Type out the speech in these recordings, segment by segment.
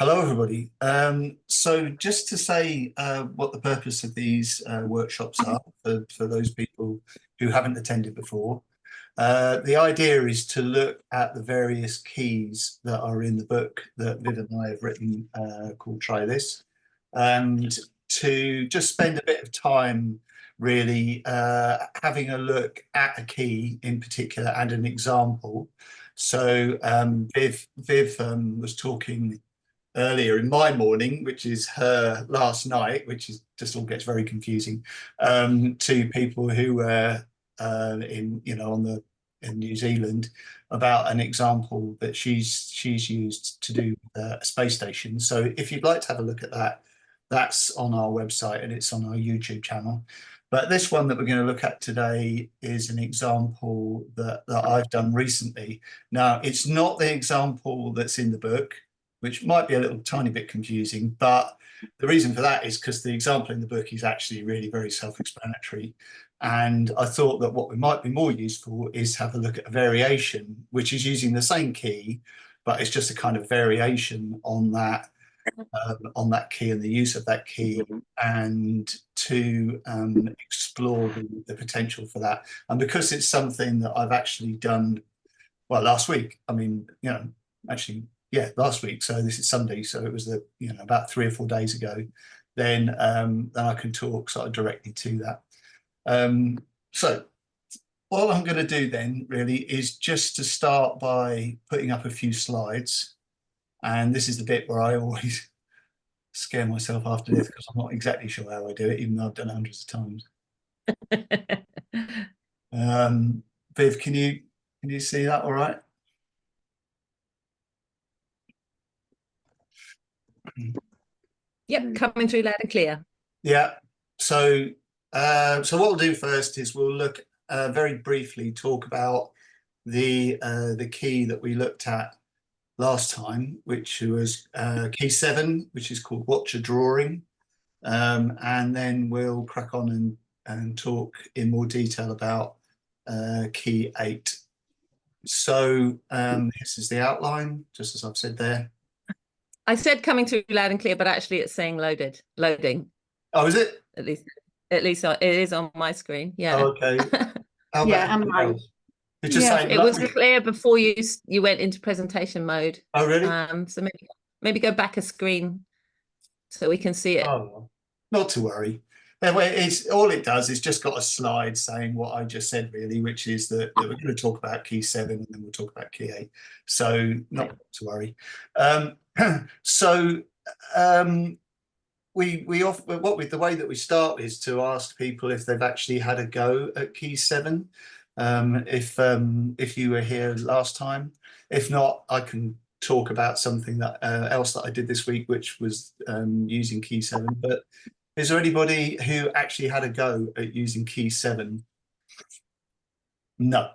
Hello, everybody. So just to say what the purpose of these workshops are for those people who haven't attended before, the idea is to look at the various keys that are in the book that Viv and I have written called Try This, and to just spend a bit of time really having a look at a key in particular and an example. So Viv was talking earlier in my morning, which is her last night, which is just all gets very confusing, to people who were in New Zealand about an example that she's used to do a space station. So if you'd like to have a look at that, that's on our website and it's on our YouTube channel. But this one that we're going to look at today is an example that I've done recently. Now, it's not the example that's in the book, which might be a little tiny bit confusing, but the reason for that is because the example in the book is actually really very self-explanatory. And I thought that what might be more useful is have a look at a variation, which is using the same key, but it's just a kind of variation on that key and the use of that key, and to explore the potential for that. And because it's something that I've actually done, well, last week, last week. So this is Sunday. So it was about 3 or 4 days ago. Then I can talk sort of directly to that. So all I'm going to do then really is just to start by putting up a few slides. And this is the bit where I always scare myself after this because I'm not exactly sure how I do it, even though I've done it hundreds of times. Viv, can you see that all right? Yep, coming through loud and clear. Yeah. So what we'll do first is we'll look very briefly talk about the key that we looked at last time, which was key 7, which is called Watch a Drawing, and then we'll crack on and talk in more detail about key 8. So this is the outline, just as I've said there. I said coming through loud and clear, but actually it's saying loading. Oh, is it? At least it is on my screen. Yeah. Oh, okay. Yeah, and mine. It's just saying it was clear before you went into presentation mode. Oh, really? So maybe go back a screen so we can see it. Oh, not to worry. It's all it does is just got a slide saying what I just said, really, which is that we're going to talk about key 7 and then we'll talk about key 8. So not to worry. The way that we start is to ask people if they've actually had a go at key 7. If you were here last time. If not, I can talk about something else that I did this week, which was using key 7. But is there anybody who actually had a go at using key 7? No.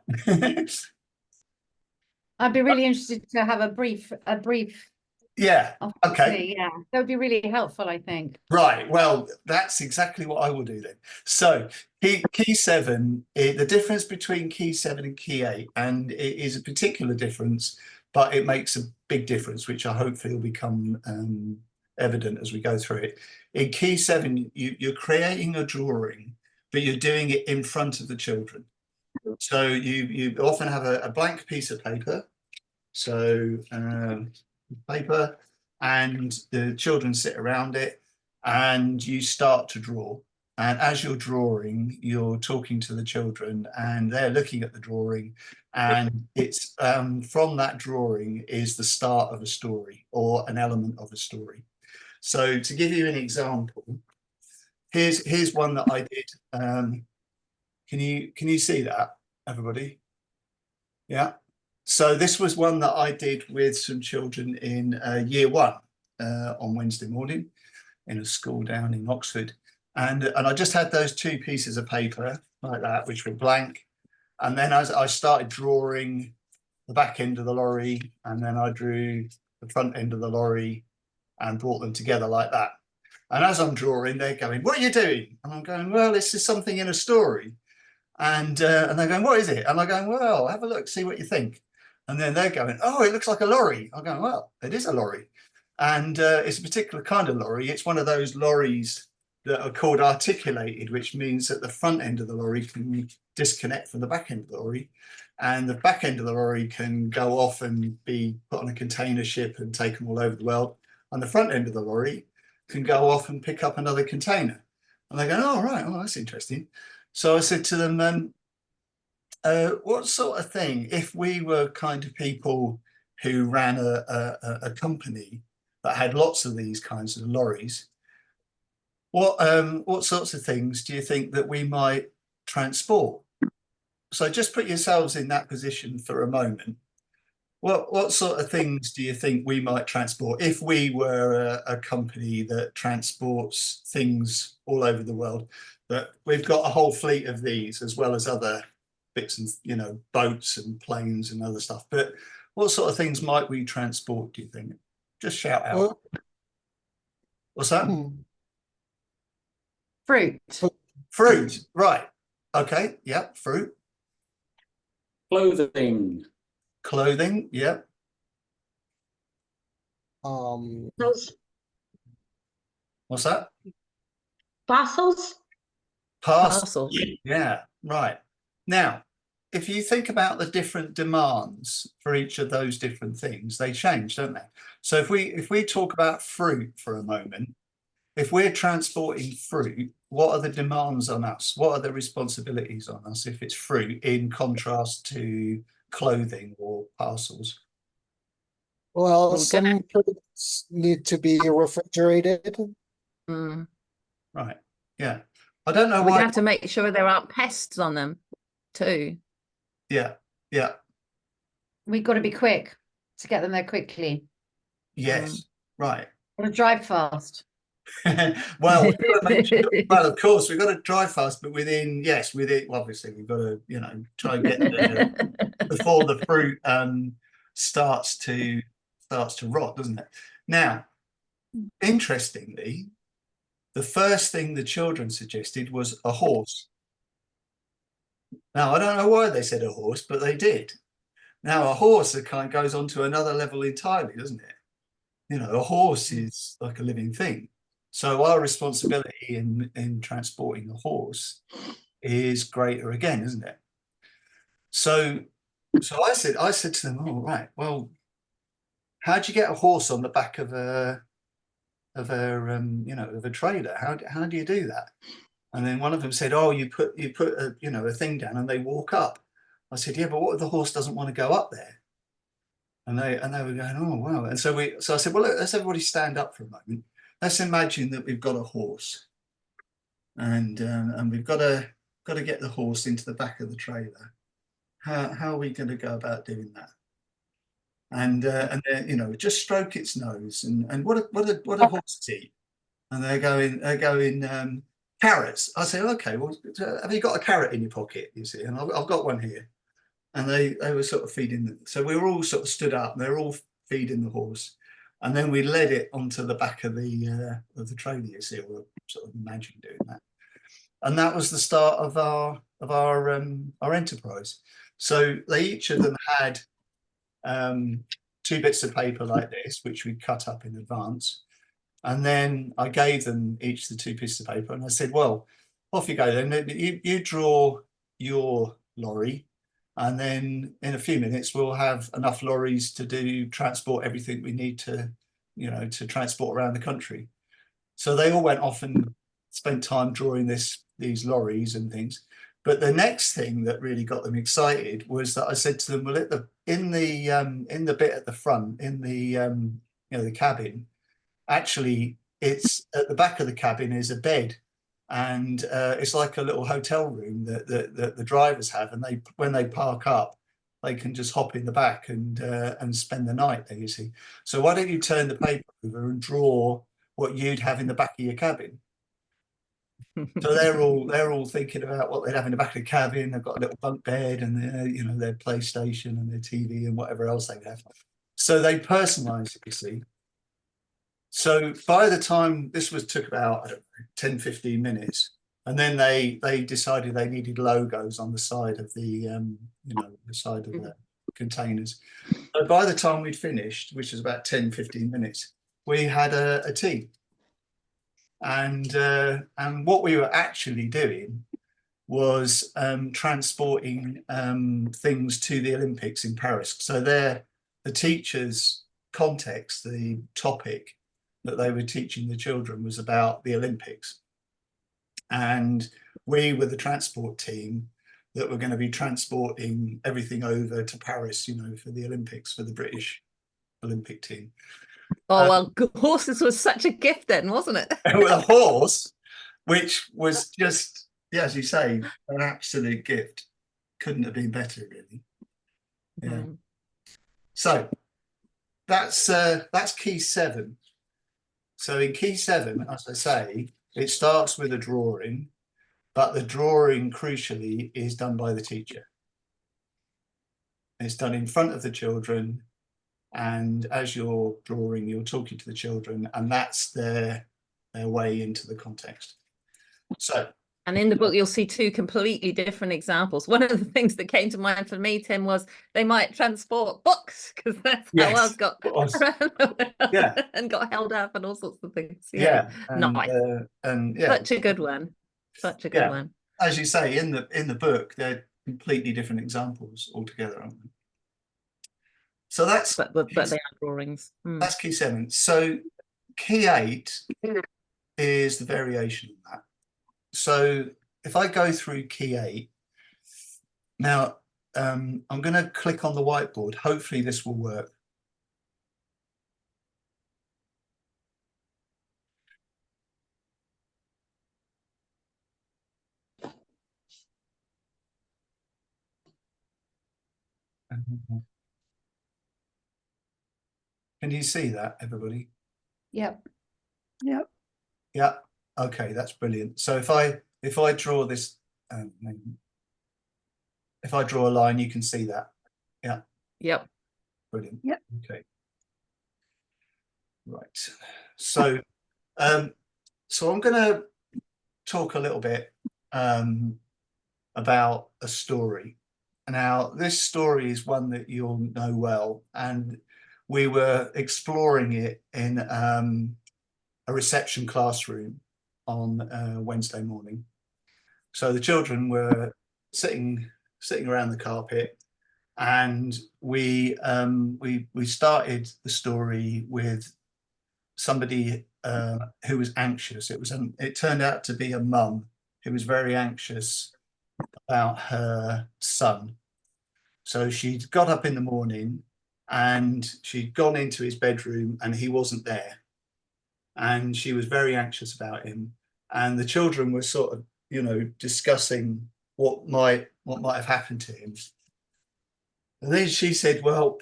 I'd be really interested to have a brief. Yeah. Okay. Yeah, that would be really helpful, I think. Right. Well, that's exactly what I will do then. So key 7, the difference between key 7 and key 8, and it is a particular difference, but it makes a big difference, which I hopefully will become evident as we go through it. In key 7, you're creating a drawing, but you're doing it in front of the children. So you often have a blank piece of paper. So paper, and the children sit around it and you start to draw. And as you're drawing, you're talking to the children and they're looking at the drawing, and it's from that drawing is the start of a story or an element of a story. So to give you an example, here's one that I did. Can you see that, everybody? Yeah. So this was one that I did with some children in year 1 on Wednesday morning in a school down in Oxford. And I just had those 2 pieces of paper like that, which were blank. And then as I started drawing the back end of the lorry, and then I drew the front end of the lorry and brought them together like that. And as I'm drawing, they're going, "What are you doing?" And I'm going, "Well, this is something in a story." And they're going, "What is it?" And I'm going, "Well, have a look, see what you think." And then they're going, oh, it looks like a lorry. I'm going, well, it is a lorry. And it's a particular kind of lorry. It's one of those lorries that are called articulated, which means that the front end of the lorry can disconnect from the back end of the lorry. And the back end of the lorry can go off and be put on a container ship and taken all over the world. And the front end of the lorry can go off and pick up another container. And they go, oh, right, oh, that's interesting. So I said to them, what sort of thing, if we were kind of people who ran a company that had lots of these kinds of lorries, what sorts of things do you think that we might transport? So just put yourselves in that position for a moment. What sort of things do you think we might transport if we were a company that transports things all over the world? But we've got a whole fleet of these as well as other bits and, you know, boats and planes and other stuff. But what sort of things might we transport, do you think? Just shout out. What's that? Fruit. Fruit, right. Okay, yep, fruit. Clothing. Clothing, yep. Those What's that? parcels. Parcels. Yeah, right. Now, if you think about the different demands for each of those different things, they change, don't they? So if we talk about fruit for a moment, if we're transporting fruit, what are the demands on us? What are the responsibilities on us if it's fruit in contrast to clothing or parcels? Well, Well, some fruits need to be refrigerated. Mm. Right. Yeah. I don't know We'd why. have to make sure there aren't pests on them too. Yeah. Yeah. We've got to be quick to get them there quickly. Yes. Right. Got to drive fast. Well, we've got to make sure, well, of course, we've got to drive fast, but within, yes, obviously, we've got to, you know, try and get there before the fruit starts to rot, doesn't it? Now, interestingly, the first thing the children suggested was a horse. Now, I don't know why they said a horse, but they did. Now, a horse kind of goes on to another level entirely, doesn't it? You know, a horse is like a living thing. So our responsibility in transporting a horse is greater again, isn't it? So I said to them, oh, right, well, how'd you get a horse on the back of a trailer? How do you do that? And then one of them said, oh, you put a, you know, a thing down and they walk up. I said, yeah, but what if the horse doesn't want to go up there? And they were going, oh, wow. And so I said, well, let's everybody stand up for a moment. Let's imagine that we've got a horse, and we've got to get the horse into the back of the trailer. How are we going to go about doing that? And then, you know, just stroke its nose, and what do horses eat? And they're going carrots. I say, okay, well, have you got a carrot in your pocket? You see, and I've got one here. And they were sort of feeding them. So we were all sort of stood up, and they were all feeding the horse. And then we led it onto the back of the trailer, you see, or sort of imagine doing that. And that was the start of our enterprise. So each of them had 2 bits of paper like this, which we cut up in advance. And then I gave them each the 2 pieces of paper, and I said, well, off you go then. You draw your lorry, and then in a few minutes we'll have enough lorries to transport everything we need to, you know, to transport around the country. So they all went off and spent time drawing these lorries and things. But the next thing that really got them excited was that I said to them, well, in the bit at the front, in the you know, the cabin, actually it's at the back of the cabin is a bed. And it's like a little hotel room that the drivers have, and when they park up, they can just hop in the back and spend the night there, you see. So why don't you turn the paper over and draw what you'd have in the back of your cabin? So they're all thinking about what they'd have in the back of the cabin. They've got a little bunk bed and you know, their PlayStation and their TV and whatever else they have. So they personalised it, you see. So by the time took about, I don't know, 10, 15 minutes, and then they decided they needed logos on the side of the the side of the containers. So by the time we'd finished, which was about 10, 15 minutes, we had a tea. And what we were actually doing was transporting things to the Olympics in Paris. So the teacher's context, the topic that they were teaching the children was about the Olympics. And we were the transport team that were going to be transporting everything over to Paris, you know, for the Olympics, for the British Olympic team. Oh, well, horses was such a gift then, wasn't it? With a horse, which was just, yeah, as you say, an absolute gift. Couldn't have been better, really. Yeah. Mm. So that's key 7. So in key 7, as I say, it starts with a drawing, but the drawing, crucially, is done by the teacher. It's done in front of the children, and as you're drawing, you're talking to the children, and that's their way into the context. So, And in the book, you'll see 2 completely different examples. One of the things that came to mind for me, Tim, was they might transport books, because that's how ours got around yeah, and got held up and all sorts of things. yeah, and, nice. and yeah, Such a good one. Such a good Yeah. one. as you say, in the book, they're completely different examples altogether, aren't they? So that's But they are drawings. Mm. that's key 7. So key 8 is the variation of that. So if I go through key 8 now, I'm going to click on the whiteboard. Hopefully this will work. Can you see that, everybody? Yep. Yeah. Okay, that's brilliant. So if I draw this, if I draw a line, you can see that. Yeah. Yep. Brilliant. Yep. Okay. Right. So, so I'm going to talk a little bit about a story. Now, this story is one that you'll know well, and we were exploring it in a reception classroom on Wednesday morning. So the children were sitting around the carpet, and we started the story with somebody who was anxious. It turned out to be a mum who was very anxious about her son. So she'd got up in the morning and she'd gone into his bedroom and he wasn't there. And she was very anxious about him. And the children were sort of, you know, discussing what might have happened to him. And then she said, well,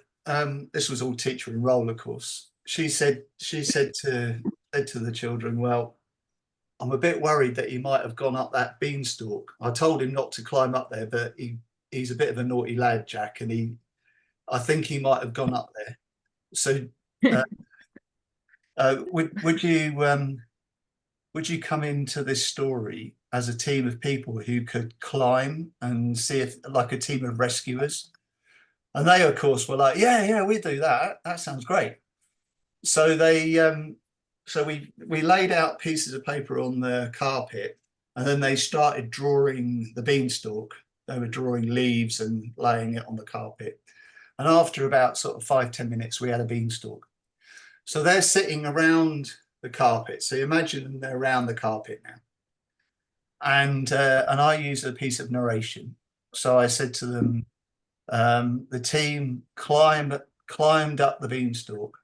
this was all teacher and role, of course. She said to the children, well, I'm a bit worried that he might have gone up that beanstalk. I told him not to climb up there, but he's a bit of a naughty lad, Jack, and I think he might have gone up there. So would you come into this story as a team of people who could climb and see if, like a team of rescuers? And they, of course, were like, yeah, we do that. That sounds great. So we laid out pieces of paper on the carpet, and then they started drawing the beanstalk. They were drawing leaves and laying it on the carpet. And after about sort of 5-10 minutes, we had a beanstalk. So they're sitting around the carpet. So imagine they're around the carpet now. And I used a piece of narration. So I said to them, the team climbed up the beanstalk.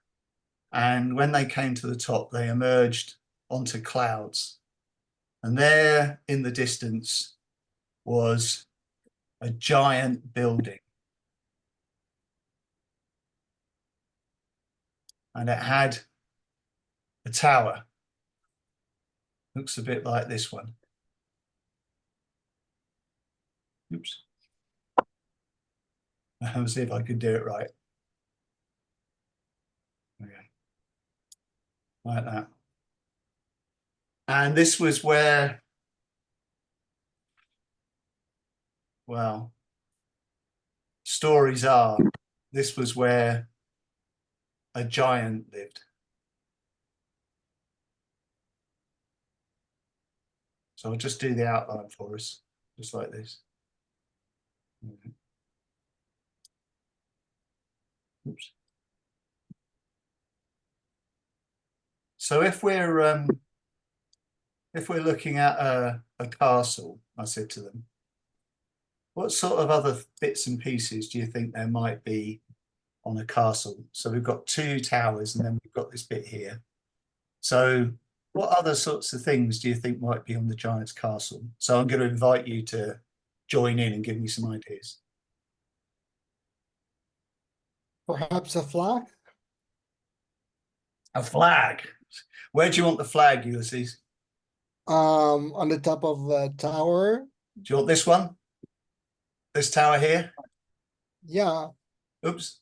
And when they came to the top, they emerged onto clouds. And there in the distance was a giant building. And it had a tower. Looks a bit like this one. Oops. I'll see if I can do it right. Okay. Like that. And this was where, well, stories are this was where a giant lived. So I'll just do the outline for us, just like this. Oops. So if we're looking at a castle, I said to them, what sort of other bits and pieces do you think there might be on a castle? So we've got 2 towers and then we've got this bit here. So what other sorts of things do you think might be on the giant's castle? So I'm going to invite you to join in and give me some ideas. Perhaps a flag? A flag. Where do you want the flag, Ulysses? On the top of a tower. Do you want this one? This tower here? Yeah. Oops.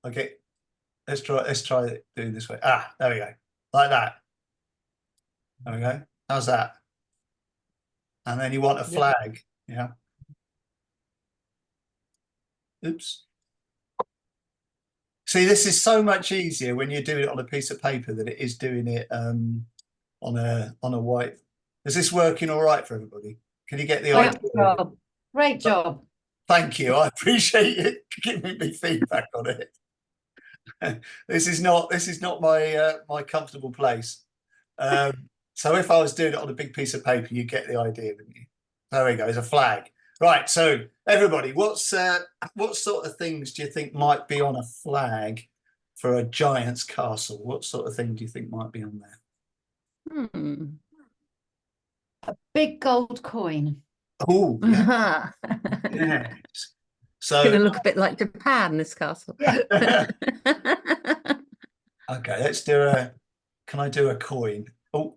Okay. Let's try it doing this way. Ah, there we go. Like that. There we go. How's that? And then you want a flag. Yeah. Oops. See, this is so much easier when you do it on a piece of paper than it is doing it on a white. Is this working all right for everybody? Can you get the idea? Great job. Great job. Thank you. I appreciate you giving me feedback on it. This is not my my comfortable place. So if I was doing it on a big piece of paper, you get the idea, wouldn't you? There we go. It's a flag. Right. So everybody, what sort of things do you think might be on a flag for a giant's castle? What sort of thing do you think might be on there? A big gold coin. Oh, yeah. Yes. So It's going to look a bit like Japan, this castle. Yeah. Okay, let's do can I do a coin? Oh,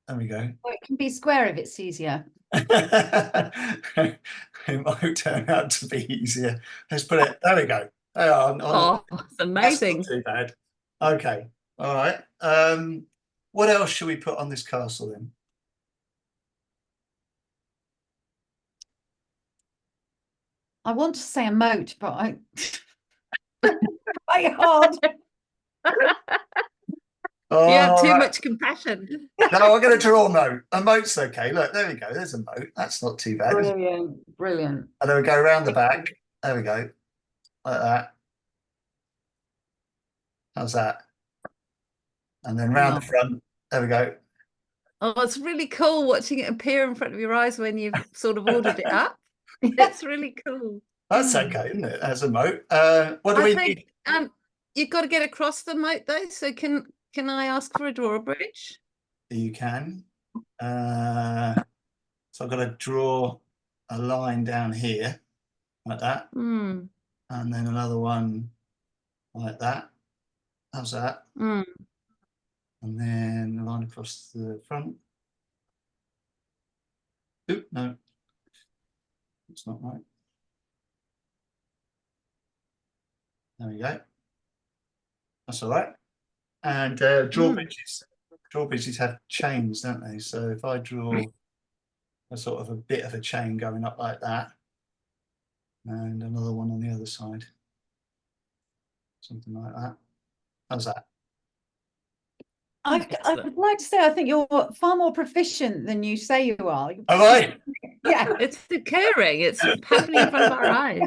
there we go. Or it can be square if it's easier. It might turn out to be easier. Let's put it, there we go. Oh, it's amazing. That's not too bad. Okay, all right. What else should we put on this castle then? I want to say a moat, but I quite hard. Oh, You have too right. much compassion. No, I'm going to draw a moat. A moat's okay. Look, there we go. There's a moat. That's not too bad. Is it? Brilliant, brilliant. And then we go around the back. There we go. Like that. How's that? And then round the front. There we go. Oh, it's really cool watching it appear in front of your eyes when you've sort of ordered it up. It's really cool. That's okay, isn't it? As a moat. What do we need? You've got to get across the moat though. So can I ask for a drawbridge? You can. So I've got to draw a line down here like that. And then another one like that. How's that? And then a line across the front. Oop, no. It's not right. There we go. That's all right. And drawbridges have chains, don't they? So if I draw a sort of a bit of a chain going up like that, and another one on the other side, something like that. How's that? I would like to say I think you're far more proficient than you say you are. Am I? Yeah. It's occurring. It's happening in front of our eyes.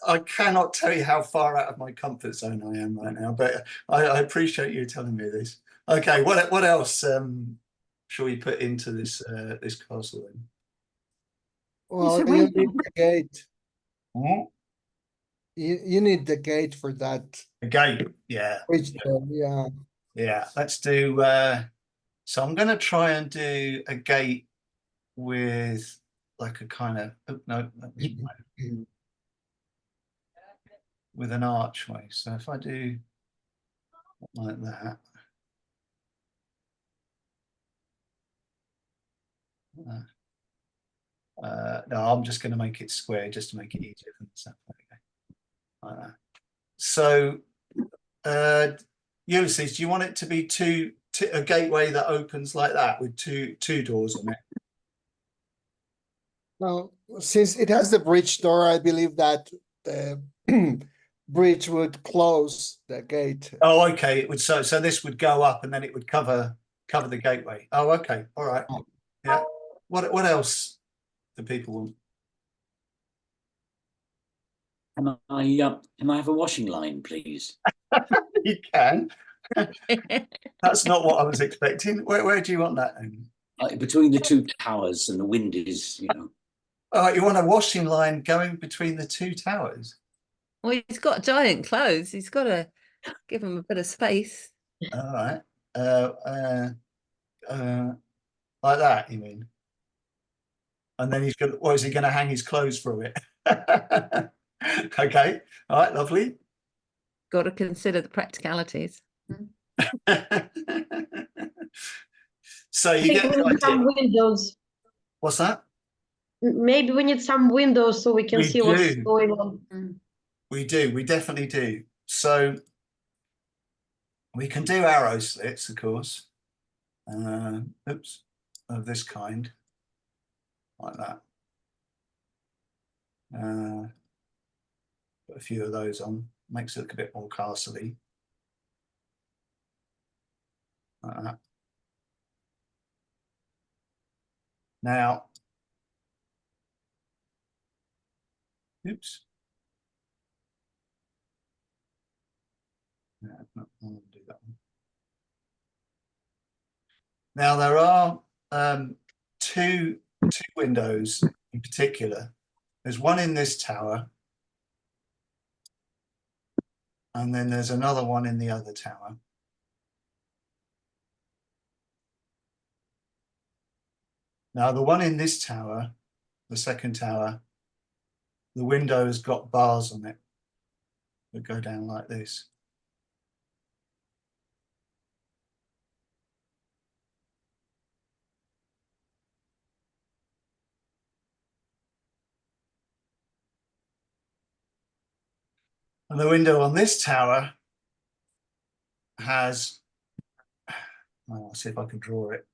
I cannot tell you how far out of my comfort zone I am right now, but I appreciate you telling me this. Okay, what else shall we put into this this castle then? Well, It's a you window. need the gate. Hmm? You need the gate for that. A gate, yeah. Yeah. Yeah, let's do so I'm gonna try and do a gate with like a kind of with an archway. So if I do like that. No, I'm just going to make it square just to make it easier for myself. Like that. So, Ulysses, do you want it to be a gateway that opens like that with two doors on it? Now, since it has the bridge door, I believe that the bridge would close the gate. Oh, okay. It would so this would go up and then it would cover the gateway. Oh, okay. All right. Yeah. What else do people want? Can I have a washing line, please? You can. That's not what I was expecting. Where do you want that? Between the two towers, and the wind is, Oh, you want a washing line going between the two towers? Well, he's got giant clothes. He's got to give him a bit of space. All right. Like that, you mean? And then he's going. Or is he going to hang his clothes from it? Okay. All right. Lovely. Got to consider the practicalities. So you get We the need some idea. windows. What's that? Maybe we need some windows so we can We see what's do. going on. We do. We definitely do. So we can do arrow slits, of course. Oops, of this kind, like that. Put a few of those on. Makes it look a bit more castle-y. Like that. Now, oops. No, I want to do that one. Now there are two windows in particular. There's one in this tower, and then there's another one in the other tower. Now the one in this tower, the second tower, the window has got bars on it that go down like this. And the window on this tower has, I'll see if I can draw it.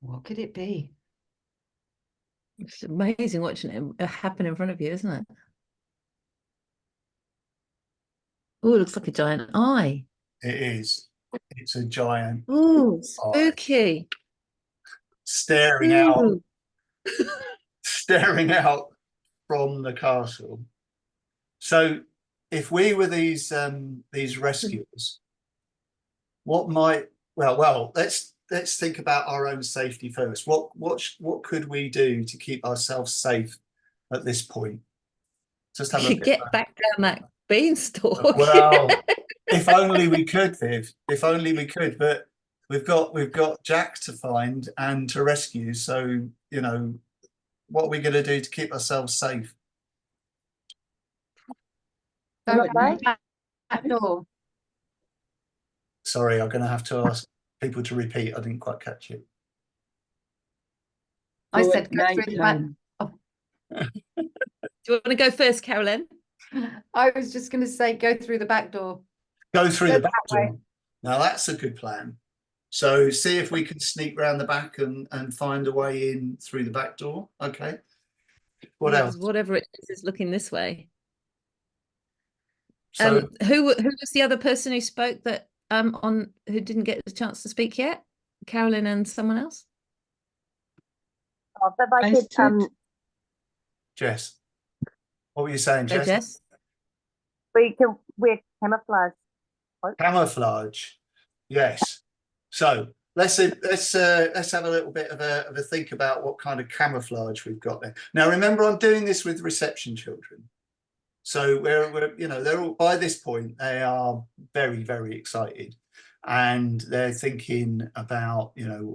What could it be? It's amazing watching it happen in front of you, isn't it? Oh, it looks like a giant eye. It is. It's a giant Oh, eye spooky. staring out, Ooh. staring out from the castle. So if we were these rescuers, what might let's think about our own safety first. What could we do to keep ourselves safe at this point? Just have a bit Get back down that beanstalk. Well, if only we could, Viv. If only we could. But we've got Jack to find and to rescue. So what are we going to do to keep ourselves safe? Go Bye-bye. back door. Sorry, I'm going to have to ask people to repeat. I didn't quite catch it. I Go said at go through the back. Do you want to go first, Carolyn? I was just going to say go through the back door. Go through Go the back that way. door. Now that's a good plan. So see if we can sneak round the back and find a way in through the back door. Okay. What else? Whatever it is looking this way. So who was the other person who spoke that who didn't get the chance to speak yet? Carolyn and someone else? Jess, what were you saying, Go, Jess? Jess. We're camouflage. Camouflage. Yes. So let's have a little bit of a think about what kind of camouflage we've got there. Now remember, I'm doing this with reception children. So we're they're all, by this point they are very, very excited, and they're thinking about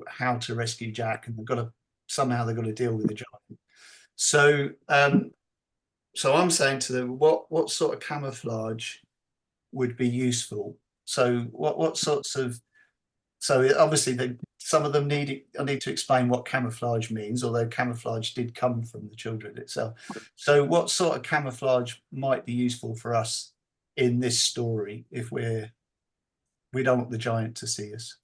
how to rescue Jack, and they've got to deal with the giant. So so I'm saying to them, what sort of camouflage would be useful? So what sorts of obviously some of them I need to explain what camouflage means, although camouflage did come from the children itself. So what sort of camouflage might be useful for us in this story if we don't want the giant to see us?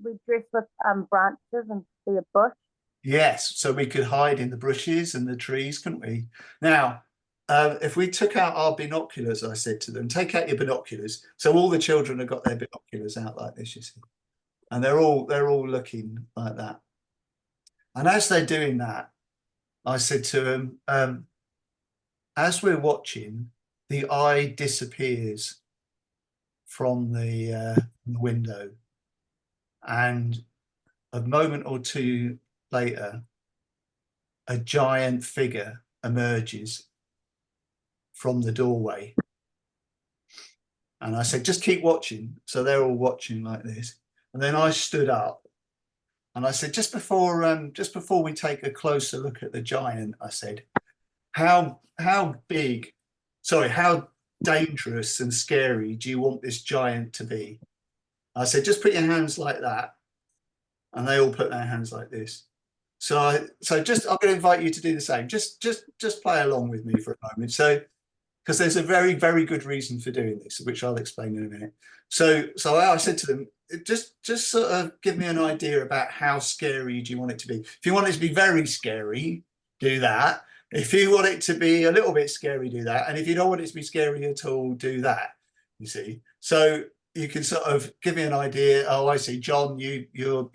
We dress with branches and be a bush. Yes, so we could hide in the bushes and the trees, couldn't we? Now, if we took out our binoculars, I said to them, take out your binoculars. So all the children have got their binoculars out like this, you see, and they're all looking like that. And as they're doing that, I said to them, as we're watching, the eye disappears from the window, and a moment or two later, a giant figure emerges from the doorway. And I said, just keep watching. So they're all watching like this. And then I stood up and I said, just before we take a closer look at the giant, I said, how dangerous and scary do you want this giant to be? I said, just put your hands like that. And they all put their hands like this. So I'm going to invite you to do the same. Just play along with me for a moment. So, because there's a very, very good reason for doing this, which I'll explain in a minute. So I said to them, just sort of give me an idea about how scary do you want it to be. If you want it to be very scary, do that. If you want it to be a little bit scary, do that. And if you don't want it to be scary at all, do that. You see. So you can sort of give me an idea. Oh, I see, John. You're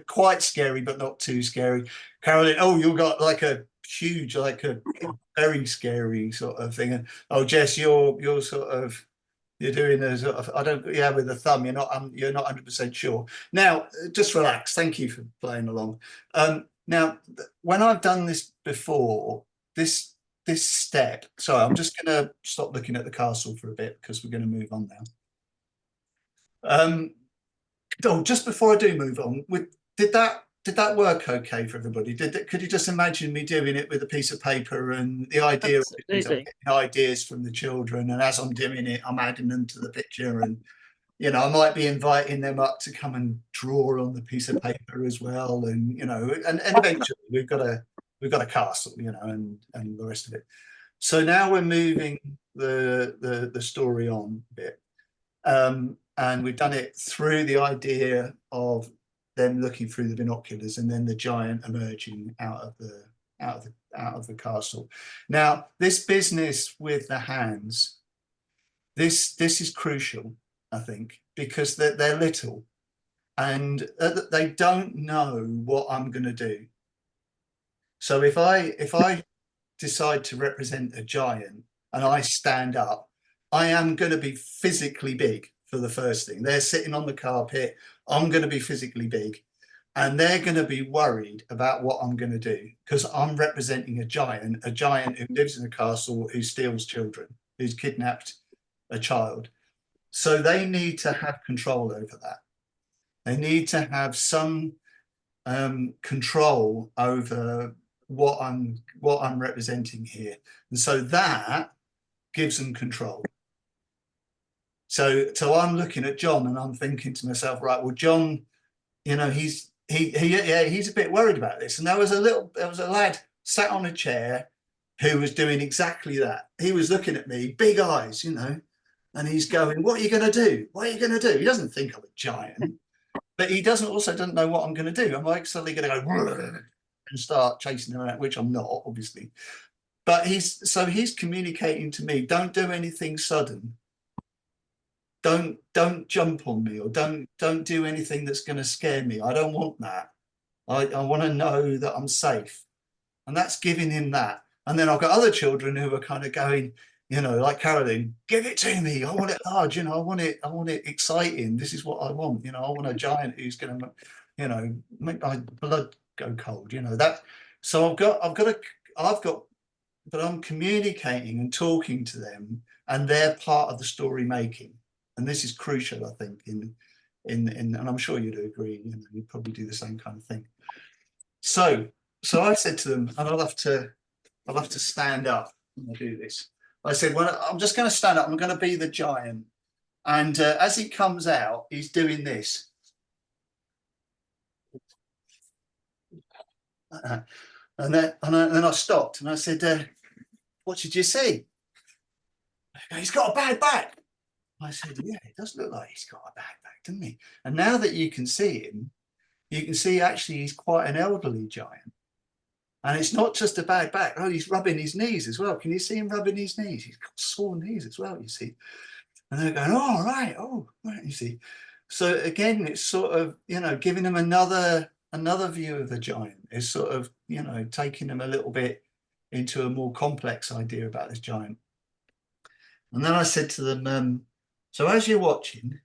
quite scary, but not too scary. Carolyn, oh, you've got like a huge, like a very scary sort of thing. And oh, Jess, you're doing a sort of, with the thumb. You're not 100% sure. Now, just relax. Thank you for playing along. Now, when I've done this before, this step. Sorry, I'm just going to stop looking at the castle for a bit because we're going to move on now. Just before I do move on, did that work okay for everybody? Could you just imagine me doing it with a piece of paper and the idea of ideas from the children, and as I'm doing it, I'm adding them to the picture, and I might be inviting them up to come and draw on the piece of paper as well, and and eventually we've got a castle, and the rest of it. So now we're moving the story on a bit, and we've done it through the idea of them looking through the binoculars and then the giant emerging out of the castle. Now, this business with the hands, this is crucial, I think, because they're little and they don't know what I'm going to do. So if I decide to represent a giant and I stand up, I am going to be physically big for the first thing. They're sitting on the carpet. I'm going to be physically big, and they're going to be worried about what I'm going to do because I'm representing a giant who lives in a castle, who steals children, who's kidnapped a child. So they need to have control over that. They need to have some control over what I'm representing here, and so that gives them control. So I'm looking at John and I'm thinking to myself, right, well, John, he's a bit worried about this. And there was a lad sat on a chair who was doing exactly that. He was looking at me, big eyes, and he's going, what are you going to do? What are you going to do? He doesn't think I'm a giant, but he doesn't know what I'm going to do. I'm like suddenly going to go and start chasing him out, which I'm not, obviously. But he's communicating to me, don't do anything sudden. Don't jump on me, or don't do anything that's going to scare me. I don't want that. I want to know that I'm safe. And that's giving him that. And then I've got other children who are kind of going, like Caroline, give it to me. I want it large, I want it exciting. This is what I want. I want a giant who's going to, make my blood go cold, that. So but I'm communicating and talking to them, and they're part of the story making. And this is crucial, I think, and I'm sure you'd agree, you'd probably do the same kind of thing. So I said to them, and I'll have to stand up when I do this. I said, well, I'm just going to stand up. I'm going to be the giant, And as he comes out, he's doing this. And then I stopped and I said, what did you see? He's got a bad back. I said, yeah, it does look like he's got a bad back, doesn't he? And now that you can see him, you can see actually he's quite an elderly giant. And it's not just a bad back. Oh, he's rubbing his knees as well. Can you see him rubbing his knees? He's got sore knees as well, you see. And they're going, oh, right, you see. So again, it's sort of, you know, giving them another view of the giant. Is sort of, you know, taking them a little bit into a more complex idea about this giant. And then I said to them, so as you're watching,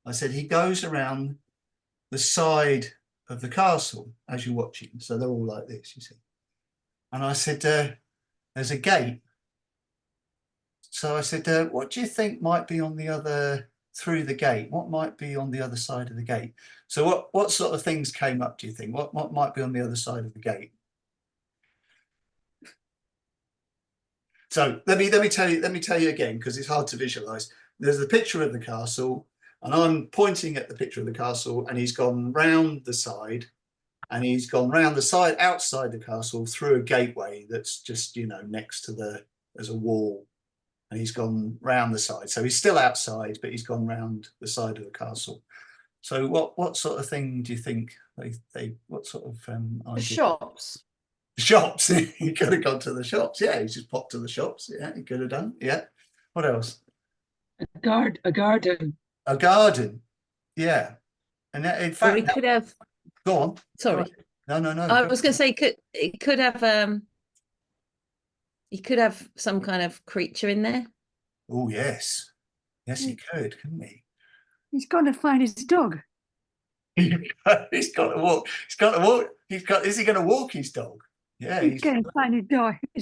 I said, he goes around the side of the castle as you're watching. So they're all like this, you see. And I said, there's a gate. So I said, what do you think might be on the other, through the gate? What might be on the other side of the gate? So what sort of things came up, do you think? What might be on the other side of the gate? So let me tell you again, because it's hard to visualize. There's a picture of the castle, and I'm pointing at the picture of the castle, and he's gone round the side, and he's gone round the side outside the castle through a gateway that's just, you know, next to there's a wall, and he's gone round the side. So he's still outside, but he's gone round the side of the castle. So what sort of thing do you think what sort of The idea? shops. Shops. He could have gone to the shops. Yeah, he just popped to the shops. Yeah, he could have done. Yeah. What else? A garden. A garden. Yeah. And that, in Or fact, he could have. go on. Sorry. No. I was going to say it could have. He could have some kind of creature in there. Oh yes, yes, he could, couldn't he? He's got to find his dog. He's got to walk. He's got to walk. Is he going to walk his dog? Yeah, He's going to find his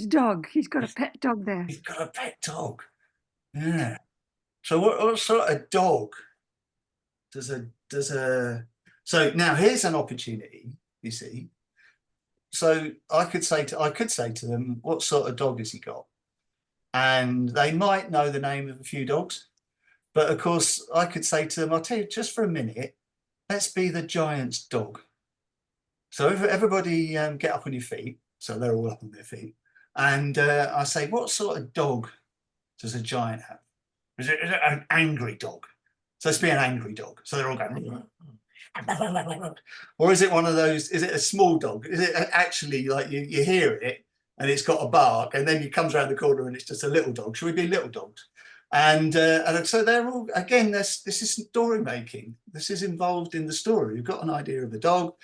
dog. He's got a pet dog there. He's got a pet dog. Yeah. So what sort of dog does a so now here's an opportunity, you see. So I could say to them, what sort of dog has he got? And they might know the name of a few dogs, but of course I could say to them, I'll tell you, just for a minute, let's be the giant's dog. So everybody get up on your feet. So they're all up on their feet. And I say, what sort of dog does a giant have? Is it an angry dog? So let's be an angry dog. So they're all going, or is it one of those, is it a small dog? Is it actually like you hear it and it's got a bark and then he comes around the corner and it's just a little dog? Should we be little dogs? And so they're all, again, this is story making. This is involved in the story. You've got an idea of a dog,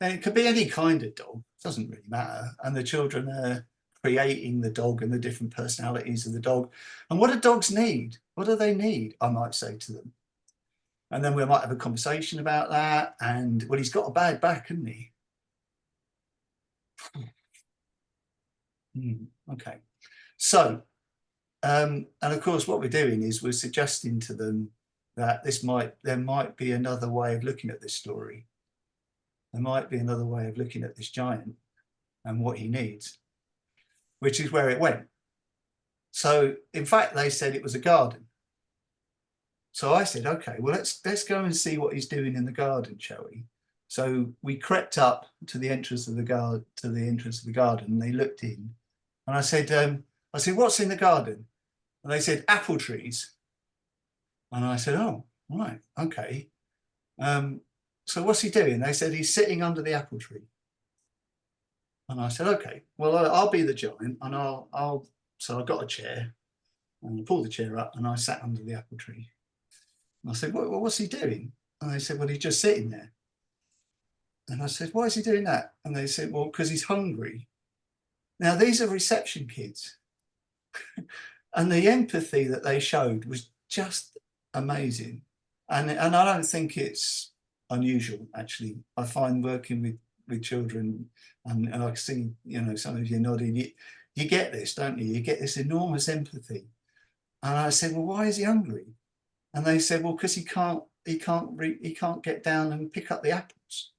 and it could be any kind of dog. It doesn't really matter. And the children are creating the dog and the different personalities of the dog. And what do dogs need? What do they need? I might say to them. And then we might have a conversation about that. And well, he's got a bad back, hasn't he? Okay. So, and of course, what we're doing is we're suggesting to them that there might be another way of looking at this story. There might be another way of looking at this giant and what he needs, which is where it went. So, in fact, they said it was a garden. So I said, okay, well, let's go and see what he's doing in the garden, shall we? So we crept up to the entrance of the garden, and they looked in, and I said, what's in the garden? And they said, apple trees. And I said, oh, right, okay. So what's he doing? They said he's sitting under the apple tree. And I said, okay, well, I'll be the giant, and so I got a chair, and I pulled the chair up, and I sat under the apple tree. And I said, what's he doing? And they said, well, he's just sitting there. And I said, why is he doing that? And they said, well, because he's hungry. Now, these are reception kids. And the empathy that they showed was just amazing. And I don't think it's unusual, actually. I find working with children, and I see, some of you nodding, you get this, don't you? You get this enormous empathy. And I said, well, why is he hungry? And they said, well, because he can't get down and pick up the apples.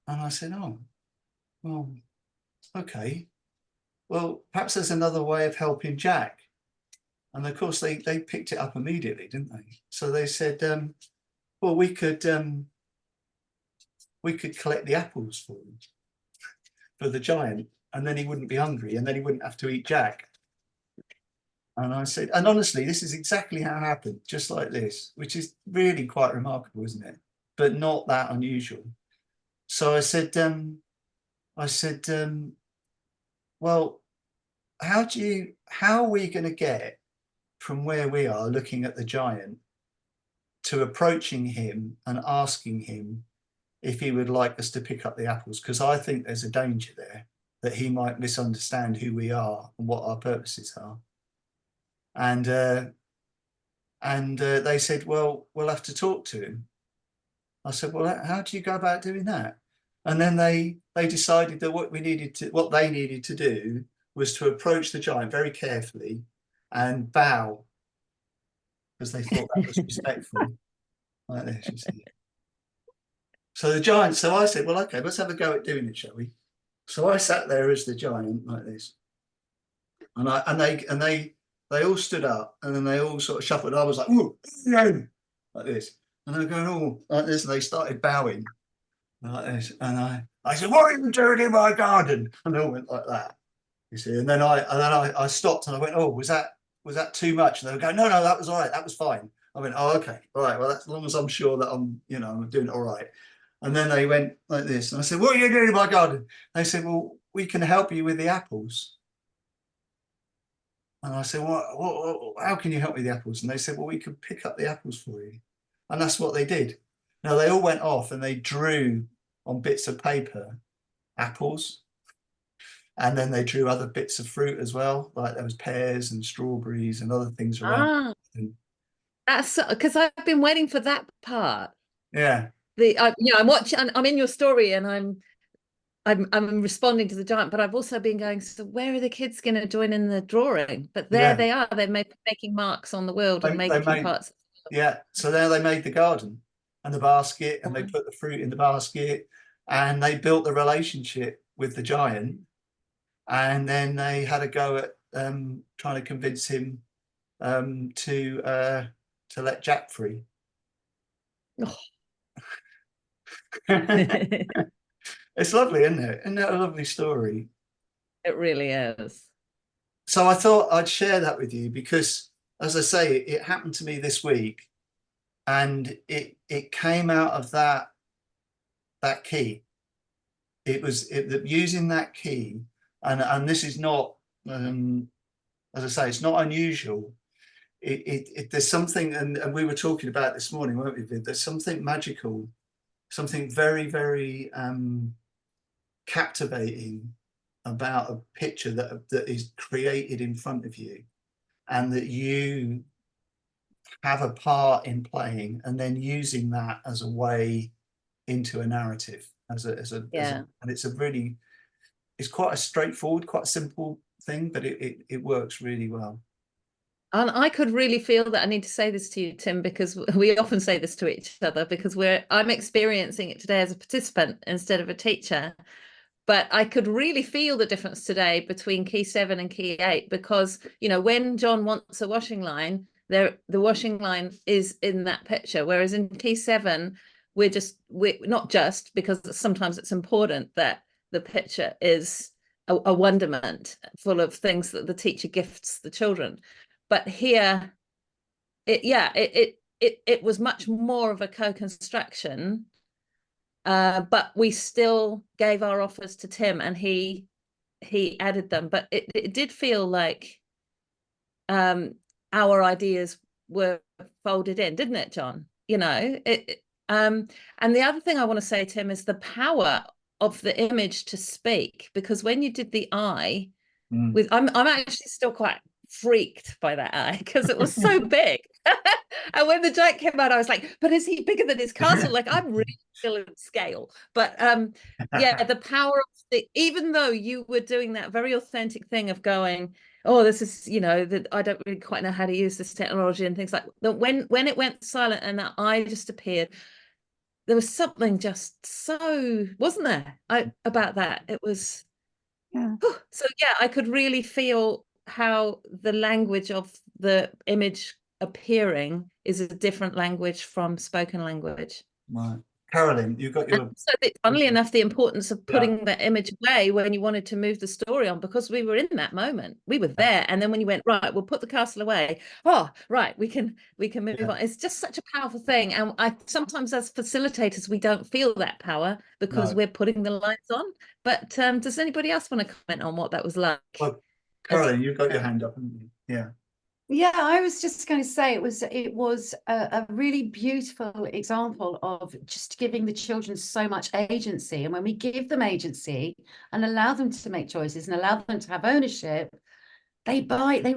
And I said, oh, well, okay. Well, perhaps there's another way of helping Jack. And of course they picked it up immediately, didn't they? So they said, well, we could collect the apples for him, for the giant, and then he wouldn't be hungry, and then he wouldn't have to eat Jack. And I said, and honestly, this is exactly how it happened, just like this, which is really quite remarkable, isn't it? But not that unusual. So I said, well, how are we going to get from where we are looking at the giant to approaching him and asking him if he would like us to pick up the apples? Because I think there's a danger there that he might misunderstand who we are and what our purposes are. And they said, well, we'll have to talk to him. I said, well, how do you go about doing that? And then they decided that what they needed to do was to approach the giant very carefully and bow, because they thought that was respectful. Like this, you see. So the giant, so I said, well, okay, let's have a go at doing it, shall we? So I sat there as the giant like this. And they all stood up, and then they all sort of shuffled. I was like, ooh, like this. And they're going, oh, like this. And they started bowing like this. And I said, what are you doing in my garden? And they all went like that, you see. And then I stopped and I went, oh, was that too much? And they would go, no, that was all right. That was fine. I went, oh, okay. All right. Well, as long as I'm sure that I'm doing it all right. And then they went like this. And I said, what are you doing in my garden? They said, well, we can help you with the apples. And I said, well, how can you help me with the apples? And they said, well, we could pick up the apples for you. And that's what they did. Now, they all went off and they drew on bits of paper apples. And then they drew other bits of fruit as well. Like there was pears and strawberries and other things around. That's because I've been waiting for that part. Yeah. I'm watching, I'm in your story, and I'm responding to the giant, but I've also been going, so where are the kids going to join in the drawing? But there they are. They're making marks on the world and making parts. Yeah. So there they made the garden and the basket, and they put the fruit in the basket, and they built the relationship with the giant. And then they had a go at trying to convince him to let Jack free. Oh. It's lovely, isn't it? Isn't that a lovely story? It really is. So I thought I'd share that with you because, as I say, it happened to me this week, and it came out of that key. It was using that key, and this is not, as I say, it's not unusual. There's something, and we were talking about this morning, weren't we? There's something magical, something very, very captivating about a picture that is created in front of you, and that you have a part in playing, and then using that as a way into a narrative, and it's quite a straightforward, quite a simple thing, but it works really well. And I could really feel that. I need to say this to you, Tim, because we often say this to each other, because I'm experiencing it today as a participant instead of a teacher. But I could really feel the difference today between key 7 and key 8, because, when John wants a washing line, the washing line is in that picture. Whereas in key 7, we're not just, because sometimes it's important that the picture is a wonderment full of things that the teacher gifts the children. But here, it was much more of a co-construction. But we still gave our offers to Tim, and he added them. But it did feel like our ideas were folded in, didn't it, John? And the other thing I want to say, Tim, is the power of the image to speak, because when you did the eye, I'm actually still quite freaked by that eye, because it was so big. And when the giant came out, I was like, but is he bigger than his castle? Like, I'm really still in scale. But the power of even though you were doing that very authentic thing of going, oh, this is, that I don't really quite know how to use this technology and things like that. When it went silent and that eye just appeared, there was something just so, wasn't there, about that? It was, so I could really feel how the language of the image appearing is a different language from spoken language. Right. Carolyn, you've got And your so, funnily enough, the importance of Yeah. putting that image away when you wanted to move the story on, because we were in that moment, we were there, and then when you went, right, we'll put the castle away. Oh, right, we can move Yeah. on. It's just such a powerful thing, and I sometimes, as facilitators, we don't feel that power because No. we're putting the lights on. But does anybody else want to comment on what that was like? Well, Carolyn, you've got your hand up, haven't you? Yeah. Yeah, I was just going to say it was a really beautiful example of just giving the children so much agency. And when we give them agency and allow them to make choices and allow them to have ownership, they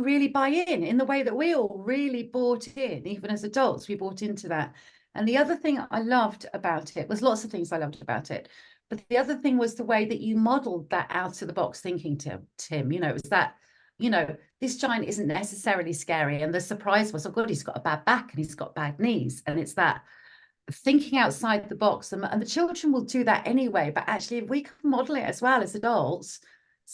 really buy in the way that we all really bought in. Even as adults, we bought into that. And the other thing I loved about it was lots of things I loved about it. But the other thing was the way that you modeled that out of the box thinking, Tim. You know, it was that, you know, this giant isn't necessarily scary. And the surprise was, oh God, he's got a bad back and he's got bad knees. And it's that thinking outside the box. And the children will do that anyway. But actually, if we can model it as well as adults,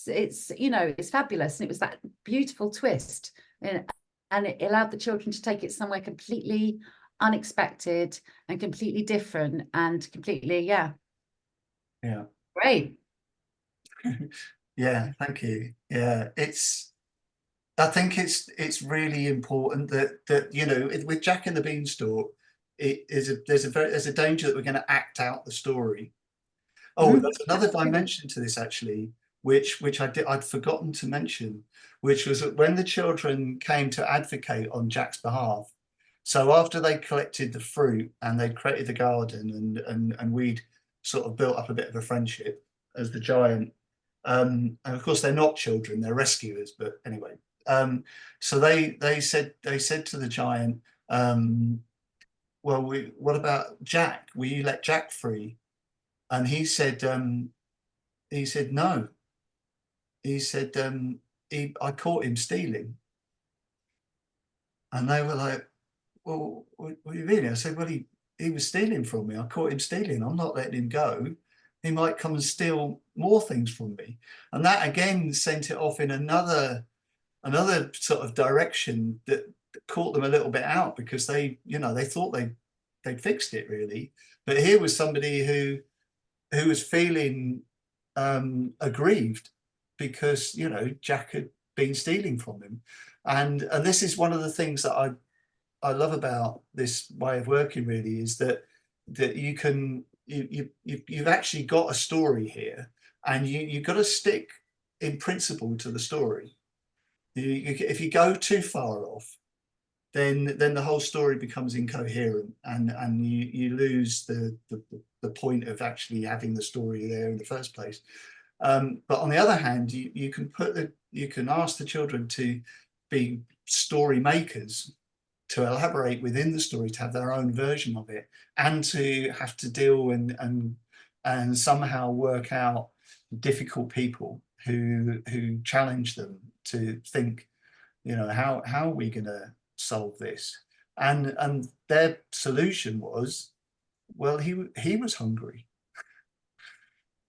it's, you know, it's fabulous. And it was that beautiful twist. And it allowed the children to take it somewhere completely unexpected and completely different and completely, yeah. Great. Yeah, thank you. Yeah, I think it's really important that you know, with Jack and the Beanstalk, there's a danger that we're going to act out the story. Oh, there's another dimension to this actually, which I'd forgotten to mention, which was that when the children came to advocate on Jack's behalf. So after they collected the fruit and they'd created the garden and we'd sort of built up a bit of a friendship as the giant. And of course they're not children, they're rescuers, but anyway. So they said to the giant, well, what about Jack? Will you let Jack free? And he said no. He said, I caught him stealing. And they were like, well, what do you mean? I said, well, he was stealing from me. I caught him stealing. I'm not letting him go. He might come and steal more things from me. And that again sent it off in another sort of direction that caught them a little bit out, because they, you know, they thought they'd fixed it really. But here was somebody who was feeling aggrieved because, you know, Jack had been stealing from him. And this is one of the things that I love about this way of working really, is that you've actually got a story here, and you've got to stick in principle to the story. If you go too far off, then the whole story becomes incoherent, and you lose the point of actually having the story there in the first place. But on the other hand, you can ask the children to be story makers, to elaborate within the story, to have their own version of it, and to have to deal and somehow work out difficult people who challenge them to think, you know, how are we going to solve this? And their solution was, well, he was hungry.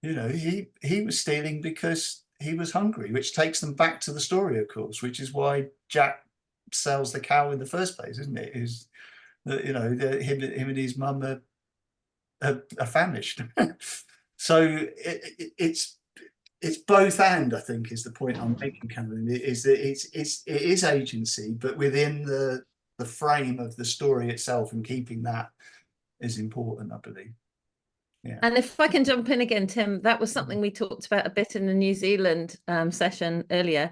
You know, he was stealing because he was hungry, which takes them back to the story, of course, which is why Jack sells the cow in the first place, isn't it? Is that, you know, him and his mum are famished. So it's both and, I think, is the point I'm making, Cameron. Is that it is agency, but within the frame of the story itself, and keeping that is important, I believe. Yeah. And if I can jump in again, Tim, that was something we talked about a bit in the New Zealand session earlier.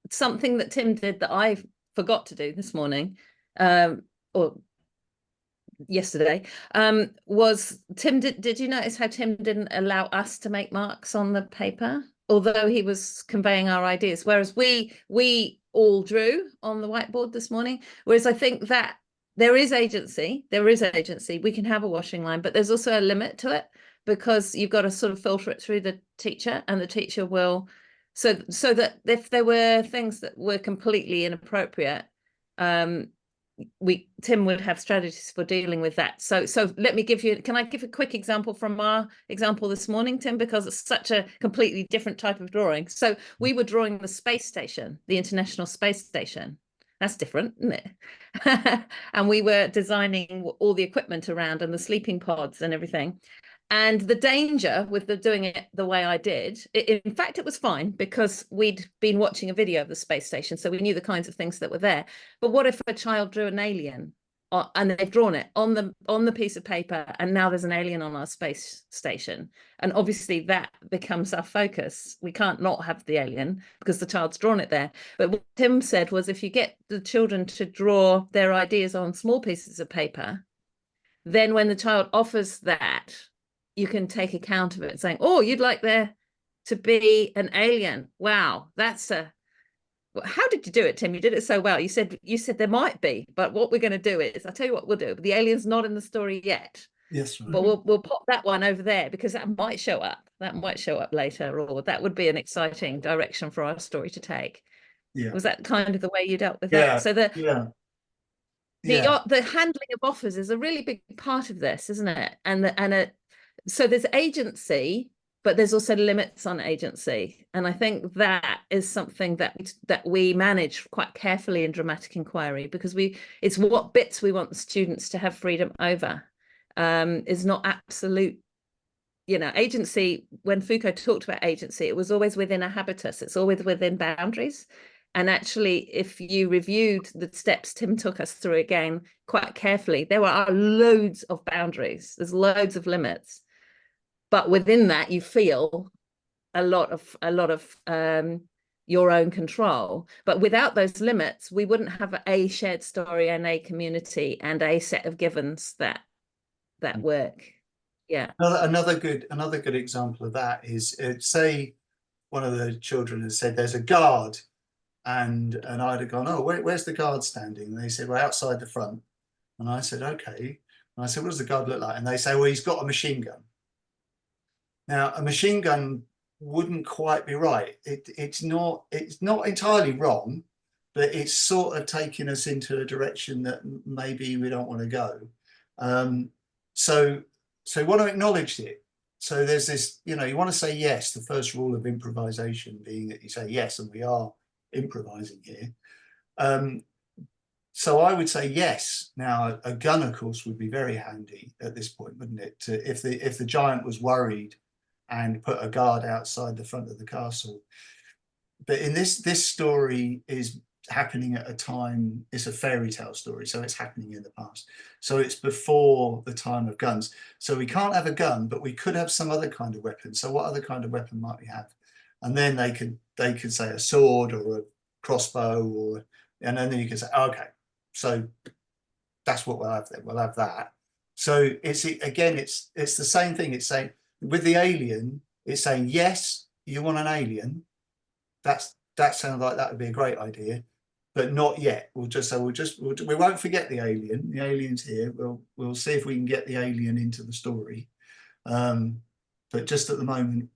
Something that Tim did that I forgot to do this morning, or yesterday, was Tim, did you notice how Tim didn't allow us to make marks on the paper, although he was conveying our ideas, whereas we all drew on the whiteboard this morning? Whereas I think that there is agency, we can have a washing line, but there's also a limit to it, because you've got to sort of filter it through the teacher, and the teacher will, so that if there were things that were completely inappropriate, Tim would have strategies for dealing with that. So let me can I give a quick example from our example this morning, Tim, because it's such a completely different type of drawing. So we were drawing the space station, the International Space Station. That's different, isn't it? And we were designing all the equipment around and the sleeping pods and everything. And the danger with doing it the way I did, in fact, it was fine because we'd been watching a video of the space station, so we knew the kinds of things that were there. But what if a child drew an alien, and they've drawn it on the piece of paper, and now there's an alien on our space station, and obviously that becomes our focus. We can't not have the alien because the child's drawn it there. But what Tim said was, if you get the children to draw their ideas on small pieces of paper, then when the child offers that, you can take account of it, saying, oh, you'd like there to be an alien. Wow, that's a how did you do it, Tim? You did it so well. You said there might be, but what we're going to do is, I'll tell you what we'll do. The alien's not in the story yet. Yes, right. But we'll pop that one over there because that might show up. That might show up later, or that would be an exciting direction for our story to take. Yeah. Was that kind of the way you dealt with Yeah. that? So the handling of offers is a really big part of this, isn't it? So there's agency, but there's also limits on agency. And I think that is something that we manage quite carefully in dramatic inquiry, because it's what bits we want the students to have freedom over. Is not absolute, agency. When Foucault talked about agency, it was always within a habitus. It's always within boundaries. And actually, if you reviewed the steps Tim took us through again quite carefully, there are loads of boundaries. There's loads of limits. But within that, you feel a lot of your own control. But without those limits, we wouldn't have a shared story and a community and a set of givens that work. Yeah. Another good example of that is, say one of the children has said there's a guard, and I'd have gone, oh, where's the guard standing? And they said, well, outside the front. And I said, okay. And I said, what does the guard look like? And they say, well, he's got a machine gun. Now, a machine gun wouldn't quite be right. It's not entirely wrong, but it's sort of taking us into a direction that maybe we don't want to go. So we want to acknowledge it. So there's this, you want to say yes. The first rule of improvisation being that you say yes, and we are improvising here. So I would say yes. Now, a gun, of course, would be very handy at this point, wouldn't it? If the giant was worried and put a guard outside the front of the castle. But in this story is happening at a time, it's a fairy tale story, so it's happening in the past. So it's before the time of guns. So we can't have a gun, but we could have some other kind of weapon. So what other kind of weapon might we have? And then they could say a sword or a crossbow, and then you can say, oh, okay, so that's what we'll have then. We'll have that. So it's the same thing. It's saying with the alien, it's saying yes, you want an alien. That sounds like that would be a great idea, but not yet. We won't forget the alien. The alien's here. We'll see if we can get the alien into the story. But just at the moment,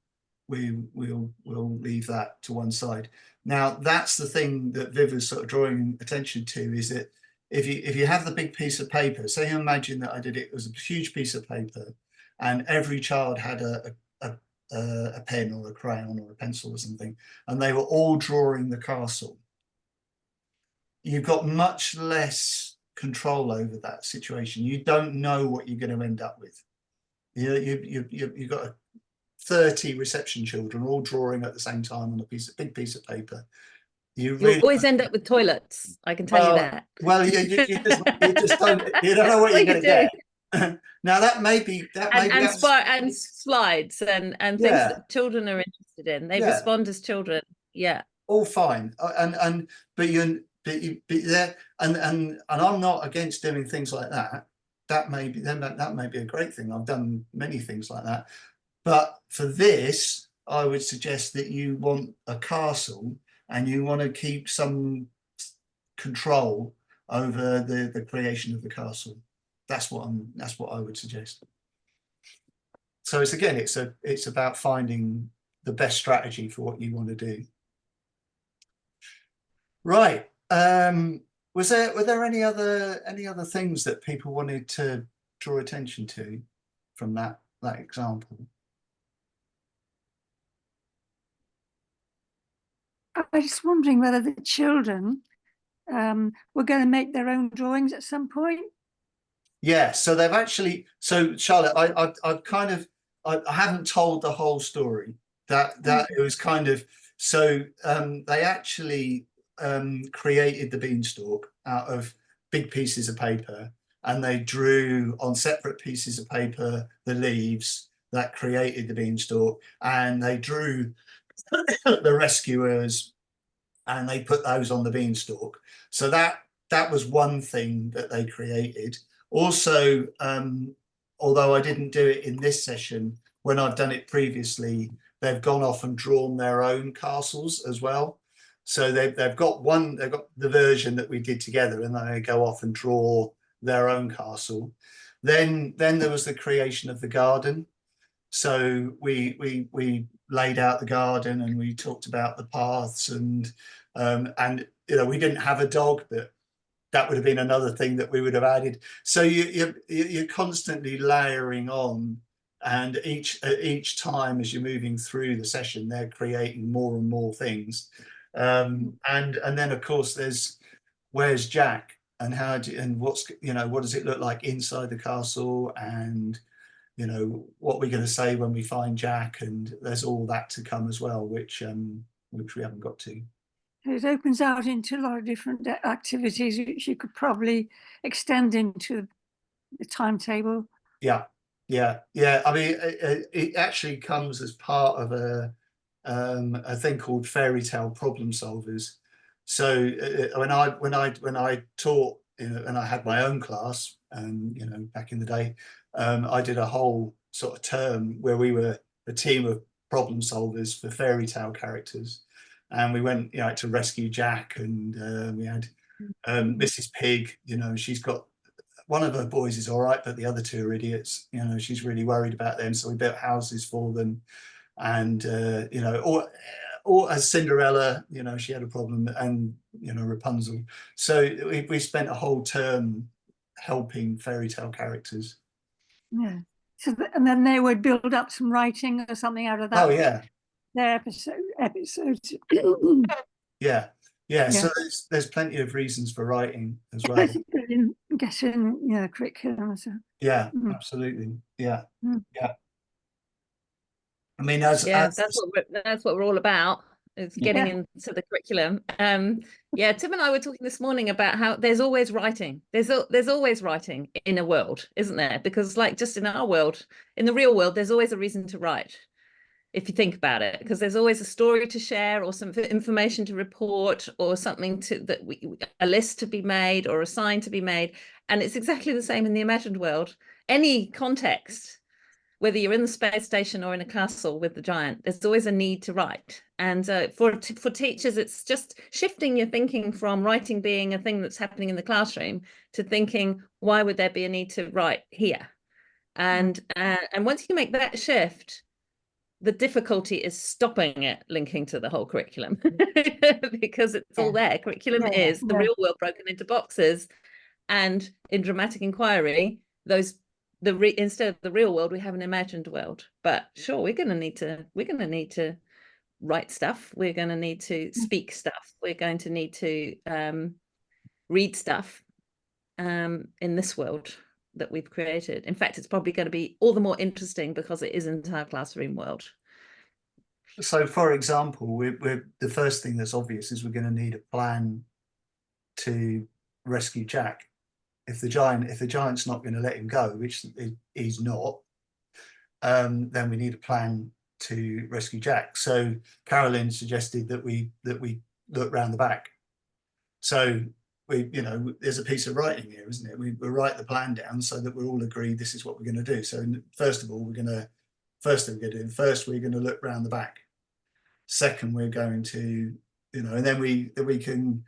we'll leave that to one side. Now, that's the thing that Viv is sort of drawing attention to, is that if you have the big piece of paper, say you imagine that I did it was a huge piece of paper, and every child had a pen or a crayon or a pencil or something, and they were all drawing the castle. You've got much less control over that situation. You don't know what you're going to end up with. You've got 30 reception children all drawing at the same time on a big pice of paper. You always end up with toilets. I can tell you that. Well, you just don't. You don't know what you're going to get. Now that may be and slides and things that children are interested in. They respond as children. Yeah. All fine. And I'm not against doing things like that. That may be a great thing. I've done many things like that. But for this, I would suggest that you want a castle and you want to keep some control over the creation of the castle. That's what I would suggest. So it's about finding the best strategy for what you want to do. Right. Were there any other things that people wanted to draw attention to from that example? I was just wondering whether the children were going to make their own drawings at some point. Yeah, so they've actually, so Charlotte, I've kind of, I haven't told the whole story. That it was kind of, so they actually created the beanstalk out of big pieces of paper, and they drew on separate pieces of paper the leaves that created the beanstalk, and they drew the rescuers, and they put those on the beanstalk. So that was one thing that they created. Also, although I didn't do it in this session, when I've done it previously, they've gone off and drawn their own castles as well. So they've got the version that we did together, and then they go off and draw their own castle. Then there was the creation of the garden. So we laid out the garden, and we talked about the paths, and you know, we didn't have a dog, but that would have been another thing that we would have added. So you're constantly layering on, and each time as you're moving through the session, they're creating more and more things. And then of course there's where's Jack, and what's, you know, what does it look like inside the castle, and you know, what we're going to say when we find Jack, and there's all that to come as well, which we haven't got to. It opens out into a lot of different activities, which you could probably extend into the timetable. Yeah. I mean, it actually comes as part of a thing called fairy tale problem solvers. So when I taught, you know, and I had my own class, you know, back in the day, I did a whole sort of term where we were a team of problem solvers for fairy tale characters, and we went, you know, to rescue Jack, and we had Mrs. Pig. You know, she's got, one of her boys is all right, but the other two are idiots. You know, she's really worried about them, so we built houses for them, and you know, or as Cinderella, you know, she had a problem, and you know, Rapunzel. So we spent a whole term helping fairy tale characters. Yeah. So and then they would build up some writing or something out of that. Oh yeah. Their episodes. Yeah. So there's plenty of reasons for writing as well. Get in, you know, curriculum. So. Yeah, absolutely. Yeah. I mean, that's what we're all about, is getting into the curriculum. Yeah, Tim and I were talking this morning about how there's always writing. There's always writing in a world, isn't there? Because like just in our world, in the real world, there's always a reason to write, if you think about it, because there's always a story to share, or some information to report, or something a list to be made, or a sign to be made. And it's exactly the same in the imagined world. Any context, whether you're in the space station or in a castle with the giant, there's always a need to write. And for teachers, it's just shifting your thinking from writing being a thing that's happening in the classroom to thinking, why would there be a need to write here? And once you make that shift, the difficulty is stopping it linking to the whole curriculum because it's all there. Curriculum is the real world broken into boxes, and in dramatic inquiry, instead of the real world, we have an imagined world. But sure, we're going to need to write stuff. We're going to need to speak stuff. We're going to need to read stuff in this world that we've created. In fact, it's probably going to be all the more interesting because it isn't our classroom world. So, for example, we're the first thing that's obvious is we're going to need a plan to rescue Jack. If the giant's not going to let him go, which he's not, then we need a plan to rescue Jack. So Carolyn suggested that we look round the back. So you know, there's a piece of writing here, isn't it? We write the plan down so that we're all agreed this is what we're going to do. So first of all, we're going to look round the back. Second, we're going to, you know, and then we can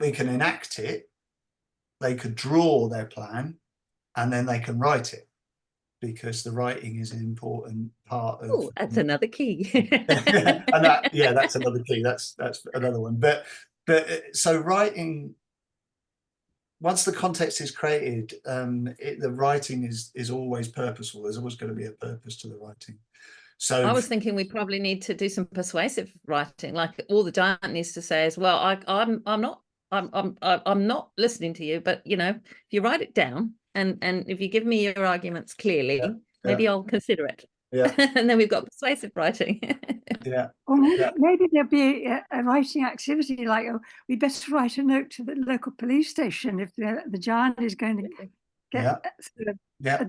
enact it. They could draw their plan, and then they can write it, because the writing is an important part of. Oh, that's another key. And that's another key. That's another one. But so writing, once the context is created, the writing is always purposeful. There's always going to be a purpose to the writing. So I was thinking we probably need to do some persuasive writing, like all the giant needs to say is, well, I'm not I'm not listening to you, but you know, if you write it down and if you give me your arguments clearly, maybe I'll consider it. Yeah. And then we've got persuasive writing. Yeah. Or maybe, Yeah. maybe there'll be a writing activity like, oh, we best write a note to the local police station if the giant is going to get Yeah. sort of Yeah. a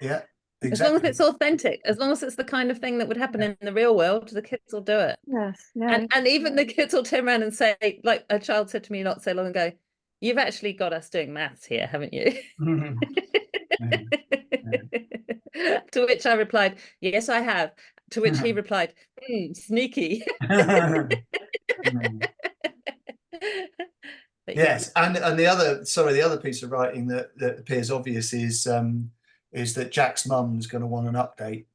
Yeah. As long as Exactly. it's authentic, as long as it's the kind of thing that would happen in the real world, the kids will do it. yes, yeah. And even the kids will turn around and say, like a child said to me not so long ago, "You've actually got us doing maths here, haven't you?" Mhm. To which I replied, "Yes, I have." To which he replied, "Sneaky." Mhm. But Yes, and the other piece of writing that appears obvious is that Jack's mum's going to want an update.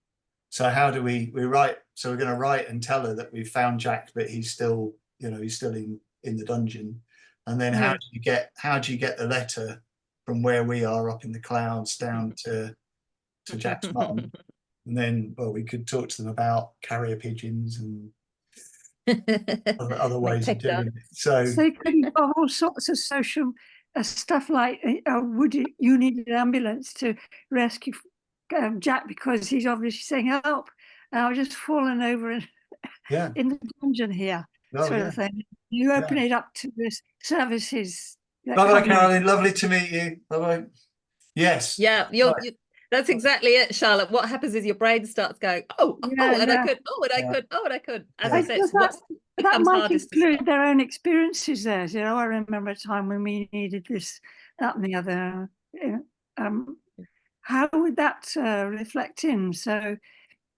So how do we write? So we're going to write and tell her that we've found Jack, but he's still, he's still in the dungeon. And then how do you get the letter from where we are up in the clouds down to Jack's mum? And then, well, we could talk to them about carrier pigeons and other ways of doing it. So it could involve all sorts of social stuff like, would you need an ambulance to rescue Jack because he's obviously saying, help, I've just fallen over yeah, in the dungeon here, sort of thing. You open it up to the services. Bye-bye, Caroline. Lovely to meet you. Bye-bye. Yes. Yeah, that's exactly it, Charlotte. What happens is your brain starts going, and I could, and I could. As I said, it's what that becomes might hardest to include stop. their own experiences there. I remember a time when we needed this, that, and the other. How would that reflect in? So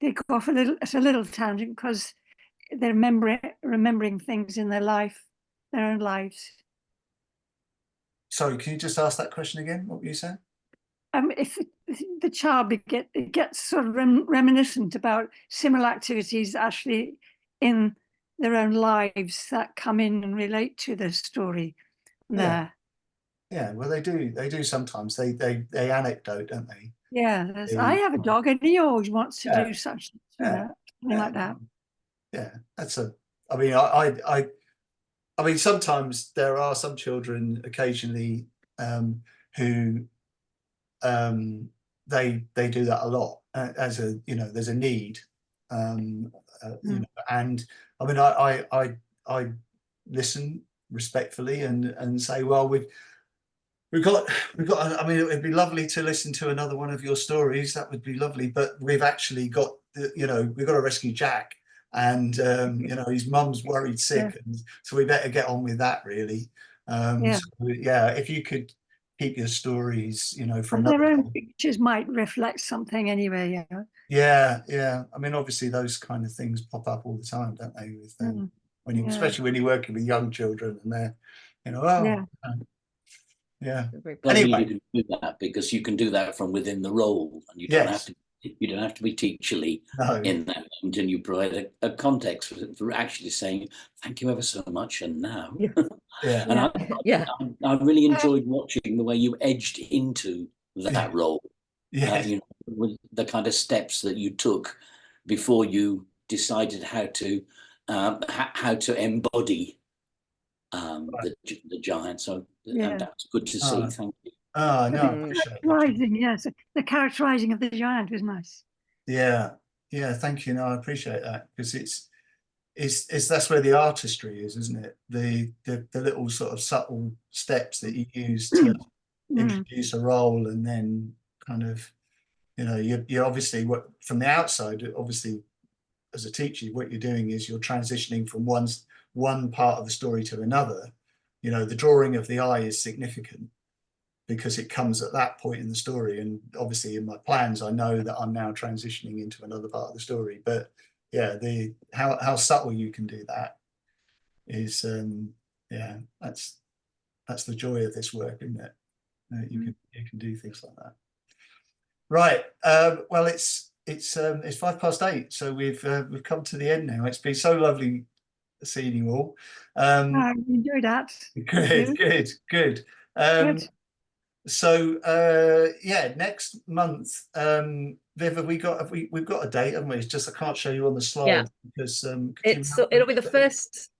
they go off at a little tangent because they're remembering things in their own lives. Sorry, can you just ask that question again? What were you saying? If the child gets sort of reminiscent about similar activities actually in their own lives that come in and relate to the story there. Yeah, well, they do sometimes. They anecdote, don't they? Yeah, I have a dog and he always wants to do something yeah, like that. Yeah, I mean, sometimes there are some children occasionally who they do that a lot as a there's a need, and I mean I listen respectfully and say, well, we've got I mean, it'd be lovely to listen to another one of your stories, that would be lovely, but we've actually got we've got to rescue Jack, and his mum's worried sick, and so we better get on with that, really. So, if you could keep your stories for and another their own time. pictures might reflect something anyway. Yeah, I mean, obviously those kind of things pop up all the time, don't they, with when you especially when you're working with young children, and they're yeah. Well, Anyway, you can do that because you can do that from within the role, and you don't have to. You don't have to be teacherly in that moment, and you provide a context for actually saying thank you ever so much, and now. And I really enjoyed watching the way you edged into that role. With the kind of steps that you took before you decided how to embody the giant. So that's good to see. Thank you. Oh no, I appreciate that. Yes, the characterizing of the giant was nice. Yeah, thank you. No, I appreciate that, because it's that's where the artistry is, isn't it? The little sort of subtle steps that you use to introduce a role, and then kind of you obviously, what from the outside, obviously as a teacher, what you're doing is you're transitioning from one part of the story to another. The drawing of the eye is significant because it comes at that point in the story, and obviously in my plans I know that I'm now transitioning into another part of the story. But yeah, how subtle you can do that is that's the joy of this work, isn't it? You can do things like that. Right. Well, it's 8:05, so we've come to the end now. It's been so lovely seeing you all. I enjoyed that. Good. So next month, Viv, we've got a date, haven't we? It's just I can't show you on the slide because it'll be the first.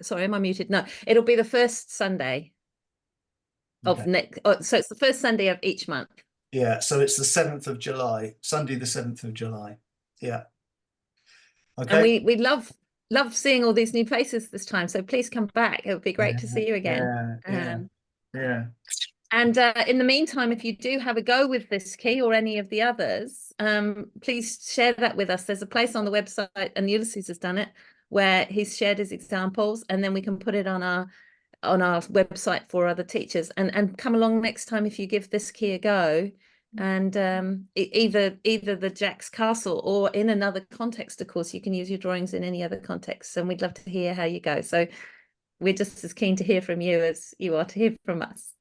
sorry, am I muted? No, it'll be the first Sunday of Okay. next. So it's the first Sunday of each month. Yeah, so it's the 7th of July, Sunday the 7th of July. Yeah. And Okay. we love seeing all these new faces this time. So please come back. It would be great to see you again. Yeah. And in the meantime, if you do have a go with this key or any of the others, please share that with us. There's a place on the website, and Ulysses has done it, where he's shared his examples, and then we can put it on our website for other teachers. And come along next time if you give this key a go. And either the Jack's Castle or in another context, of course, you can use your drawings in any other context. And we'd love to hear how you go. So we're just as keen to hear from you as you are to hear from us.